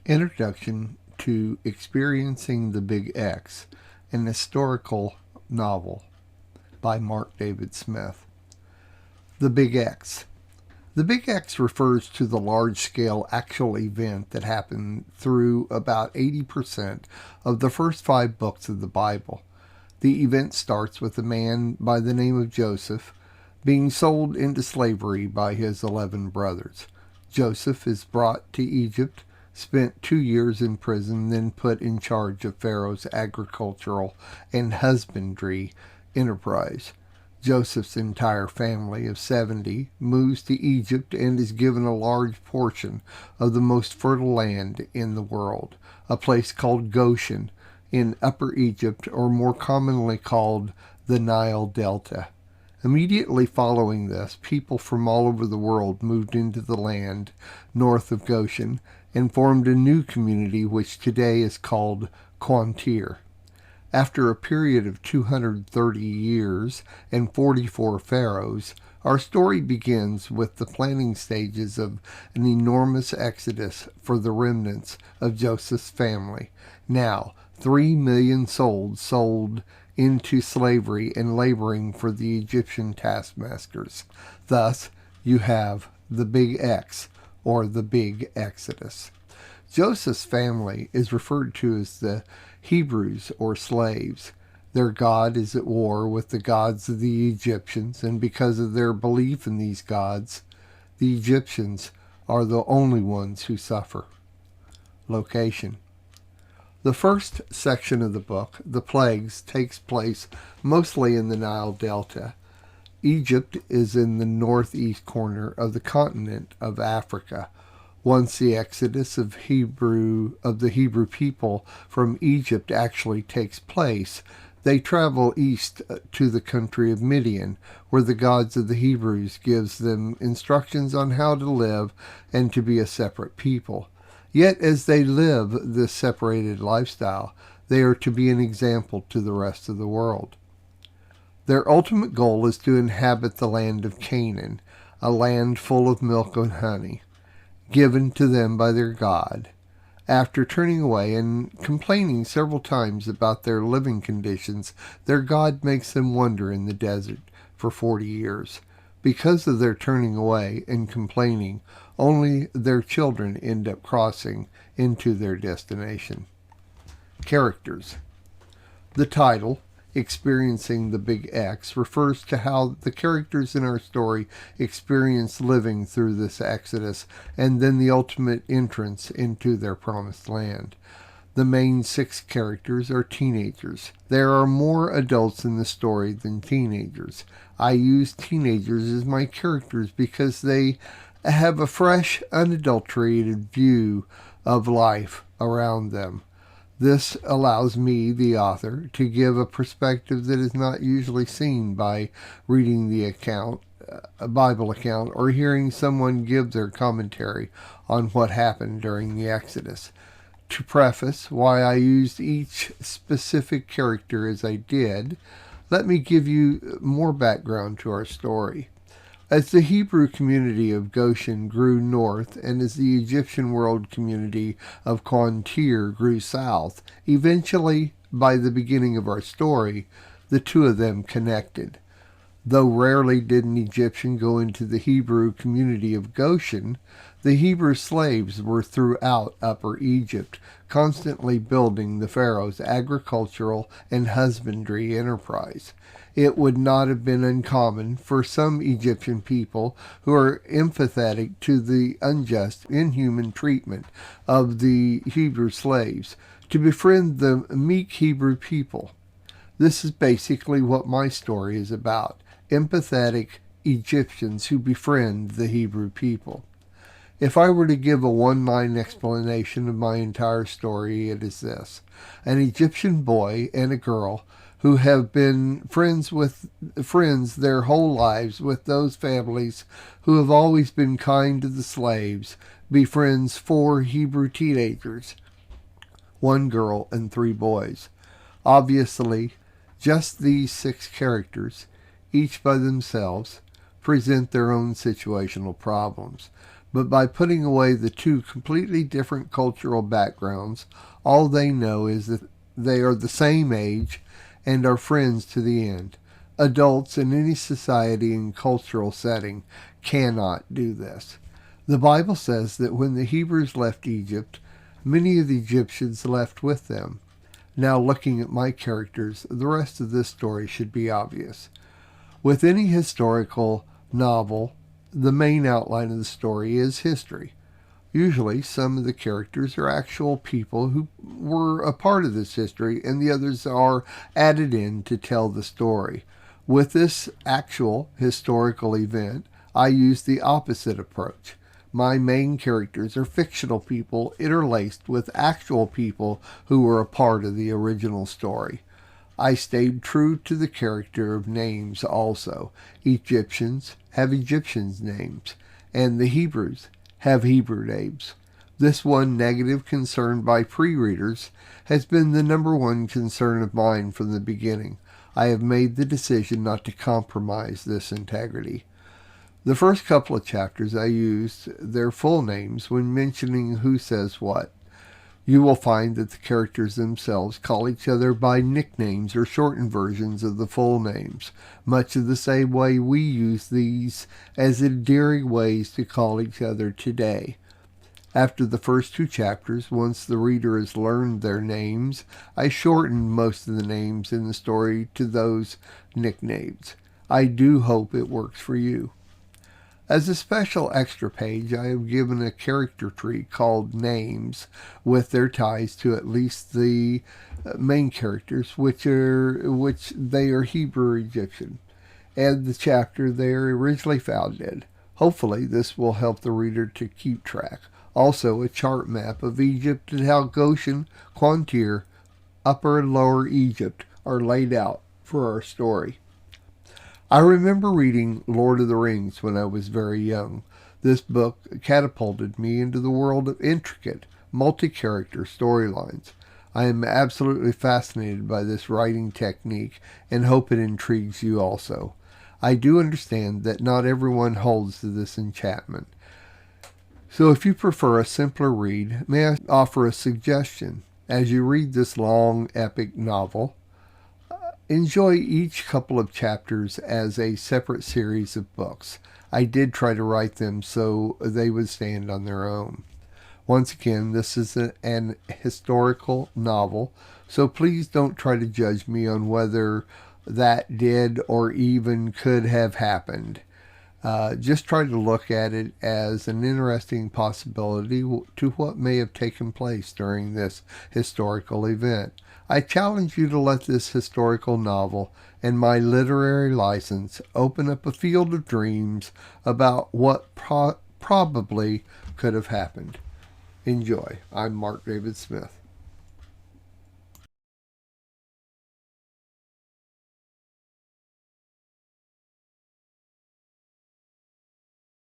Introduction to Experiencing the Big X, an historical novel by Mark David Smith. The Big X. The Big X refers to the large-scale actual event that happened through about 80% of the first 5 books of the Bible. The event starts with a man by the name of Joseph being sold into slavery by his 11 brothers. Joseph is brought to Egypt, spent 2 years in prison, then put in charge of Pharaoh's agricultural and husbandry enterprise. Joseph's entire family of 70 moves to Egypt and is given a large portion of the most fertile land in the world, a place called Goshen in Upper Egypt, or more commonly called the Nile Delta. Immediately following this, people from all over the world moved into the land north of Goshen and formed a new community which today is called Quantir. After a period of 230 years and 44 pharaohs, our story begins with the planning stages of an enormous exodus for the remnants of Joseph's family. Now, 3 million souls sold into slavery and laboring for the Egyptian taskmasters. Thus, you have the Big X, or the Big Exodus. Joseph's family is referred to as the Hebrews, or slaves. Their god is at war with the gods of the Egyptians, and because of their belief in these gods, the Egyptians are the only ones who suffer. Location. The first section of the book, The Plagues, takes place mostly in the Nile Delta. Egypt is in the northeast corner of the continent of Africa. Once the exodus of the Hebrew people from Egypt actually takes place, they travel east to the country of Midian, where the gods of the Hebrews gives them instructions on how to live and to be a separate people. Yet as they live this separated lifestyle, they are to be an example to the rest of the world. Their ultimate goal is to inhabit the land of Canaan, a land full of milk and honey, given to them by their God. After turning away and complaining several times about their living conditions, their God makes them wander in the desert for 40 years. Because of their turning away and complaining, only their children end up crossing into their destination. Characters. The title, Experiencing the Big X, refers to how the characters in our story experience living through this exodus and then the ultimate entrance into their promised land. The main 6 characters are teenagers. There are more adults in the story than teenagers. I use teenagers as my characters because they have a fresh, unadulterated view of life around them. This allows me, the author, to give a perspective that is not usually seen by reading the account, a Bible account, or hearing someone give their commentary on what happened during the Exodus. To preface why I used each specific character as I did, let me give you more background to our story. As the Hebrew community of Goshen grew north, and as the Egyptian world community of Quantir grew south, eventually, by the beginning of our story, the two of them connected. Though rarely did an Egyptian go into the Hebrew community of Goshen, the Hebrew slaves were throughout Upper Egypt, constantly building the Pharaoh's agricultural and husbandry enterprise. It would not have been uncommon for some Egyptian people who are empathetic to the unjust, inhuman treatment of the Hebrew slaves to befriend the meek Hebrew people. This is basically what my story is about: empathetic Egyptians who befriend the Hebrew people. If I were to give a one-line explanation of my entire story, it is this: an Egyptian boy and a girl who have been friends their whole lives with those families who have always been kind to the slaves, befriends 4 Hebrew teenagers, 1 girl and 3 boys. Obviously, just these 6 characters, each by themselves, present their own situational problems. but by putting away the two completely different cultural backgrounds, all they know is that they are the same age and are friends to the end. Adults in any society and cultural setting cannot do this. The Bible says that when the Hebrews left Egypt, many of the Egyptians left with them. Now, looking at my characters, the rest of this story should be obvious. With any historical novel, the main outline of the story is history. Usually, some of the characters are actual people who were a part of this history, and the others are added in to tell the story. With this actual historical event, I use the opposite approach. My main characters are fictional people interlaced with actual people who were a part of the original story. I stayed true to the character of names also. Egyptians have Egyptians' names, and the Hebrews have Hebrew names. This one negative concern by pre-readers has been the number one concern of mine from the beginning. I have made the decision not to compromise this integrity. The first couple of chapters I used their full names when mentioning who says what. You will find that the characters themselves call each other by nicknames or shortened versions of the full names, much of the same way we use these as endearing ways to call each other today. After the first two chapters, once the reader has learned their names, I shortened most of the names in the story to those nicknames. I do hope it works for you. As a special extra page, I have given a character tree called Names with their ties to at least the main characters, which they are Hebrew or Egyptian, and the chapter they are originally found in. Hopefully, this will help the reader to keep track. Also, a chart map of Egypt and how Goshen, Qantir, Upper and Lower Egypt are laid out for our story. I remember reading Lord of the Rings when I was very young. This book catapulted me into the world of intricate, multi-character storylines. I am absolutely fascinated by this writing technique and hope it intrigues you also. I do understand that not everyone holds to this enchantment. So if you prefer a simpler read, may I offer a suggestion? As you read this long, epic novel, enjoy each couple of chapters as a separate series of books. I did try to write them so they would stand on their own. Once again, this is an historical novel, so please don't try to judge me on whether that did or even could have happened. Just try to look at it as an interesting possibility to what may have taken place during this historical event. I challenge you to let this historical novel and my literary license open up a field of dreams about what probably could have happened. Enjoy. I'm Mark David Smith.